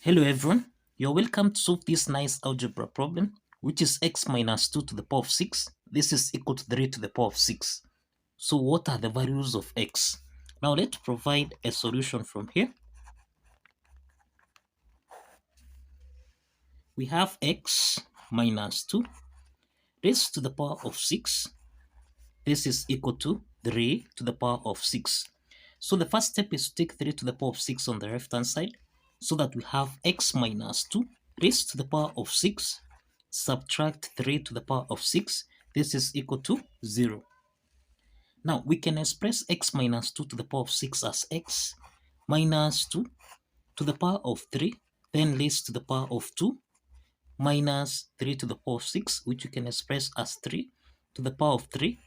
Hello everyone, you're welcome to solve this nice algebra problem, which is x minus 2 to the power of 6. This is equal to 3 to the power of 6. So what are the values of x? Now let's provide a solution from here. We have x minus 2 raised to the power of 6. This is equal to 3 to the power of 6. So the first step is to take 3 to the power of 6 on the left hand side, so that we have x minus 2 raised to the power of 6, subtract 3 to the power of 6. This is equal to 0. Now we can express x minus 2 to the power of 6 as x minus 2 to the power of 3, then raised to the power of 2, minus 3 to the power of 6, which you can express as 3 to the power of 3,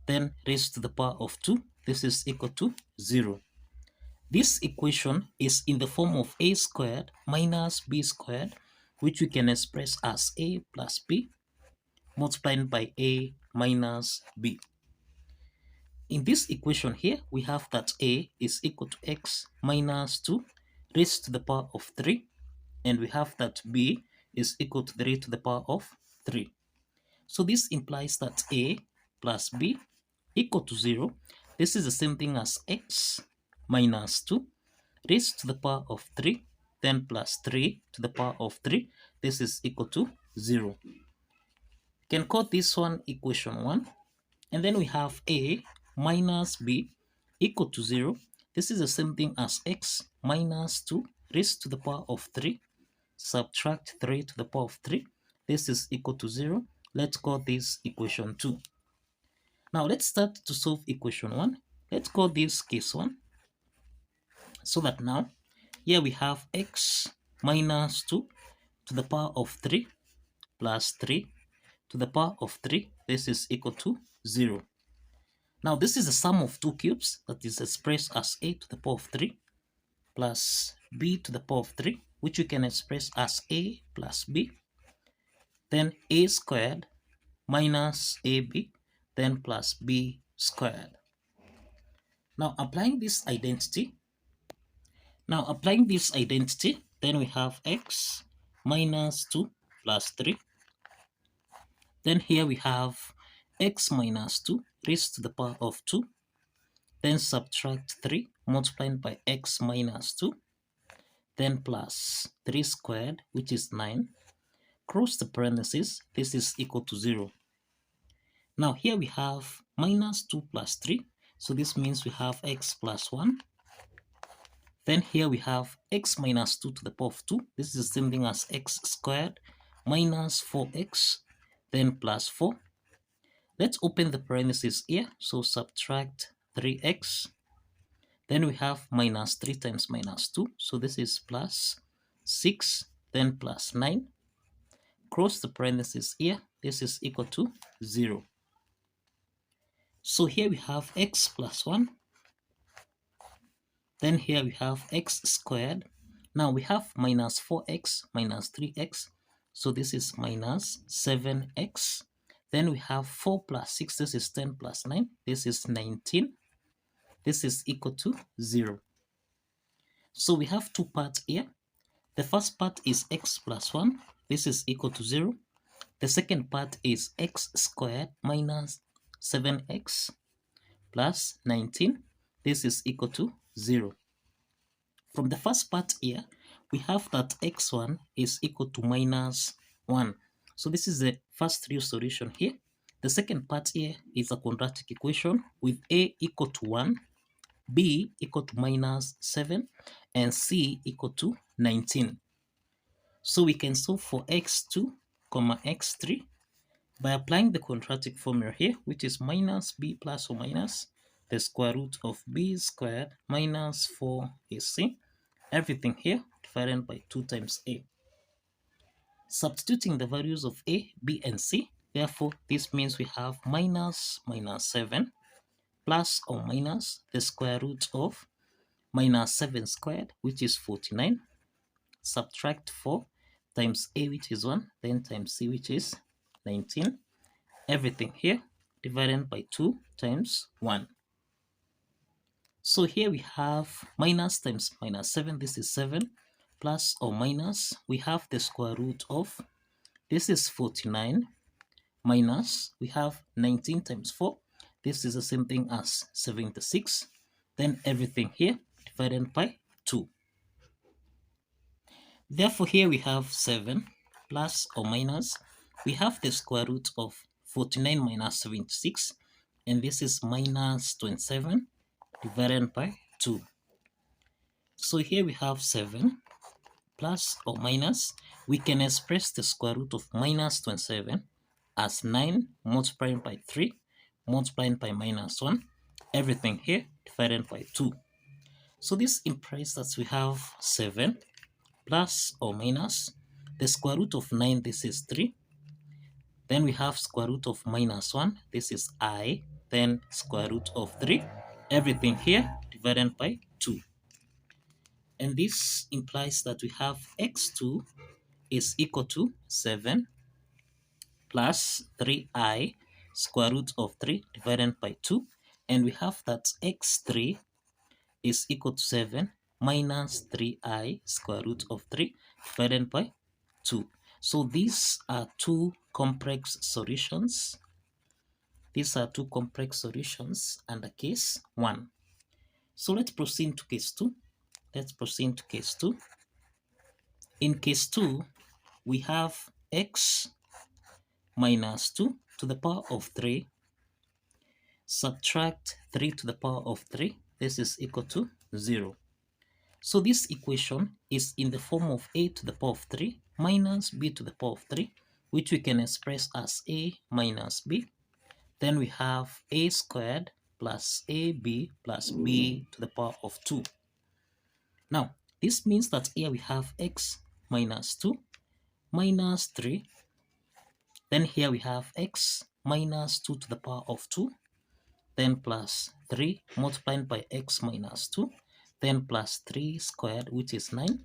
then raised to the power of 2. This is equal to 0. This equation is in the form of a squared minus b squared, which we can express as a plus b multiplied by a minus b. In this equation here, we have that a is equal to x minus 2 raised to the power of 3, and we have that b is equal to 3 to the power of 3. So this implies that a plus b equal to 0. This is the same thing as x minus 2 raised to the power of 3, then plus 3 to the power of 3. This is equal to 0. You can call this one equation 1. And then we have a minus b equal to 0. This is the same thing as x minus 2 raised to the power of 3, subtract 3 to the power of 3. This is equal to 0. Let's call this equation 2. Now let's start to solve equation 1. Let's call this case 1. So that now, here we have x minus 2 to the power of 3 plus 3 to the power of 3. This is equal to 0. Now this is the sum of two cubes, that is expressed as a to the power of 3 plus b to the power of 3, which you can express as a plus b, then a squared minus ab, then plus b squared. Now applying this identity, then we have x minus 2 plus 3. Then here we have x minus 2 raised to the power of 2. Then subtract 3 multiplied by x minus 2. Then plus 3 squared, which is 9. Cross the parentheses. This is equal to 0. Now here we have minus 2 plus 3. So this means we have x plus 1. Then here we have x minus 2 to the power of 2. This is the same thing as x squared minus 4x, then plus 4. Let's open the parentheses here. So subtract 3x. Then we have minus 3 times minus 2. So this is plus 6, then plus 9. Cross the parentheses here. This is equal to 0. So here we have x plus 1. Then here we have x squared. Now we have minus 4x minus 3x. So this is minus 7x. Then we have 4 plus 6. This is 10 plus 9. This is 19. This is equal to 0. So we have two parts here. The first part is x plus 1. This is equal to 0. The second part is x squared minus 7x plus 19. This is equal to 0. From the first part here, we have that x1 is equal to minus 1. So this is the first real solution here. The second part here is a quadratic equation with a equal to 1, b equal to minus 7, and c equal to 19. So we can solve for x2, x3 by applying the quadratic formula here, which is minus b plus or minus the square root of b squared minus 4ac. Everything here divided by 2 times a. Substituting the values of a, b, and c, therefore this means we have minus 7 plus or minus the square root of minus 7 squared, which is 49. Subtract 4 times a, which is 1, then times c, which is 19. Everything here divided by 2 times 1. So here we have minus times minus 7. This is 7. plus or minus, we have the square root of, this is 49, minus, we have 19 times 4. This is the same thing as 76. Then everything here divided by 2. Therefore, here we have 7 plus or minus. We have the square root of 49 minus 76. And this is minus 27 divided by 2. So here we have 7 plus or minus. We can express the square root of minus 27 as 9 multiplied by 3 multiplied by minus 1. Everything here divided by 2. So this implies that we have 7 plus or minus the square root of 9, this is 3. Then we have square root of minus 1, this is I. Then square root of 3. Everything here divided by 2. And this implies that we have x2 is equal to 7 plus 3i square root of 3 divided by 2. And we have that x3 is equal to 7 minus 3i square root of 3 divided by 2. So these are two complex solutions. These are two complex solutions under case 1. So let's proceed to case 2. Let's proceed to case 2. In case 2, we have x minus 2 to the power of 3. Subtract 3 to the power of 3. This is equal to 0. So this equation is in the form of a to the power of 3 minus b to the power of 3, which we can express as a minus b. Then we have a squared plus ab plus b to the power of 2. Now, this means that here we have x minus 2 minus 3. Then here we have x minus 2 to the power of 2. Then plus 3 multiplied by x minus 2. Then plus 3 squared, which is 9.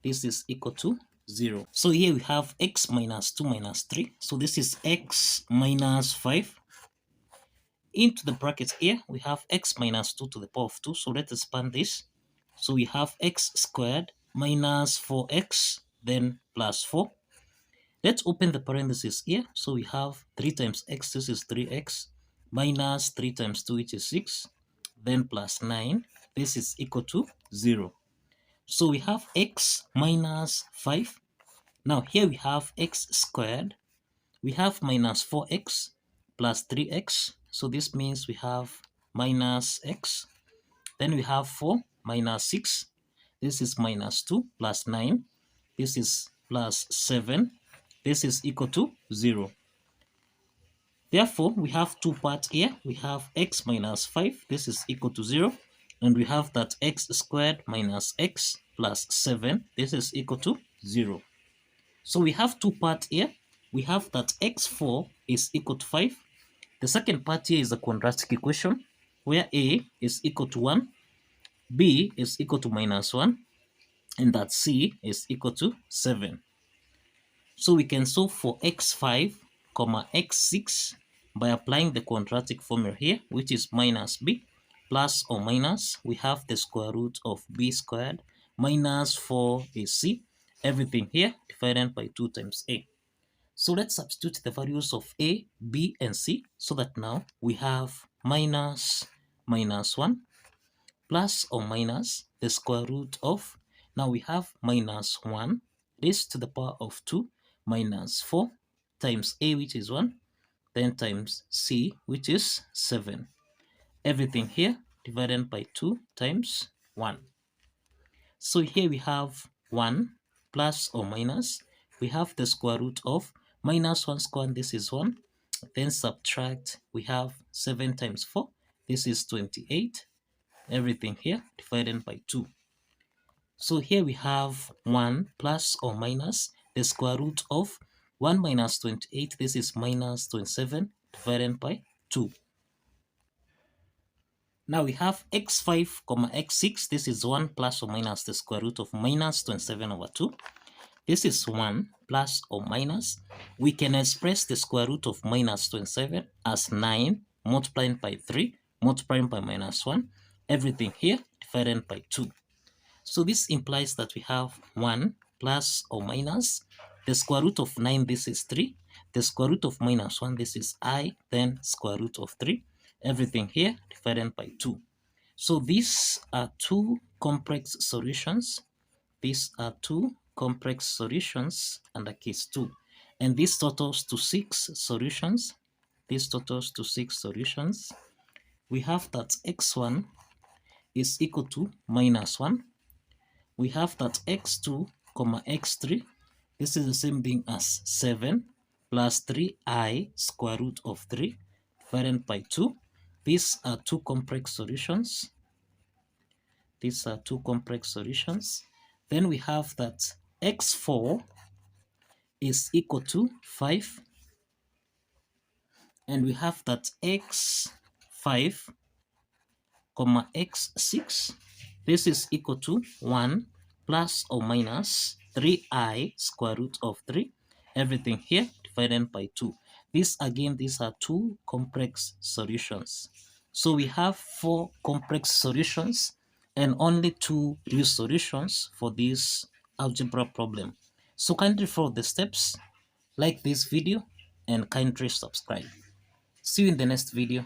This is equal to 0. So here we have x minus 2 minus 3. So this is x minus 5. Into the bracket here, we have x minus 2 to the power of 2. So let's expand this. So we have x squared minus 4x, then plus 4. Let's open the parentheses here. So we have 3 times x, this is 3x, minus 3 times 2, which is 6, then plus 9. This is equal to 0. So we have x minus 5. Now here we have x squared. We have minus 4x plus 3x. So this means we have minus x. Then we have 4 minus 6. This is minus 2 plus 9. This is plus 7. This is equal to 0. Therefore, we have two parts here. We have x minus 5. This is equal to 0. And we have that x squared minus x plus 7. This is equal to 0. So we have two parts here. We have that x4 is equal to 5. The second part here is a quadratic equation where a is equal to 1, b is equal to minus 1, and that c is equal to 7. So we can solve for x5, x6 by applying the quadratic formula here, which is minus b plus or minus. We have the square root of b squared minus 4 is c. Everything here divided by 2 times a. So let's substitute the values of a, b, and c so that now we have minus 1 plus or minus the square root of, now we have minus 1 raised to the power of 2 minus 4 times a, which is 1, then times c, which is 7. Everything here divided by 2 times 1. So here we have 1 plus or minus. We have the square root of minus 1 squared, this is 1. Then subtract, we have 7 times 4. This is 28. Everything here divided by 2. So here we have 1 plus or minus the square root of 1 minus 28. This is minus 27 divided by 2. Now we have x5, x6. This is 1 plus or minus the square root of minus 27 over 2. This is 1 plus or minus. We can express the square root of minus 27 as 9 multiplied by 3 multiplied by minus 1. Everything here divided by 2. So this implies that we have 1 plus or minus the square root of 9, this is 3. The square root of minus 1, this is I, then square root of 3. Everything here divided by 2. So these are two complex solutions. These are two complex solutions under case 2. And this totals to 6 solutions. This totals to 6 solutions. We have that x1 is equal to minus 1. We have that x2, x3, this is the same thing as 7 plus 3I square root of 3 divided by 2. These are two complex solutions. These are two complex solutions. Then we have that x4 is equal to 5. And we have that x5, x6. This is equal to 1 plus or minus 3I square root of 3. Everything here divided by 2. These are two complex solutions. So we have 4 complex solutions and only 2 real solutions for this algebra problem. So kindly follow the steps, like this video, and kindly subscribe. See you in the next video.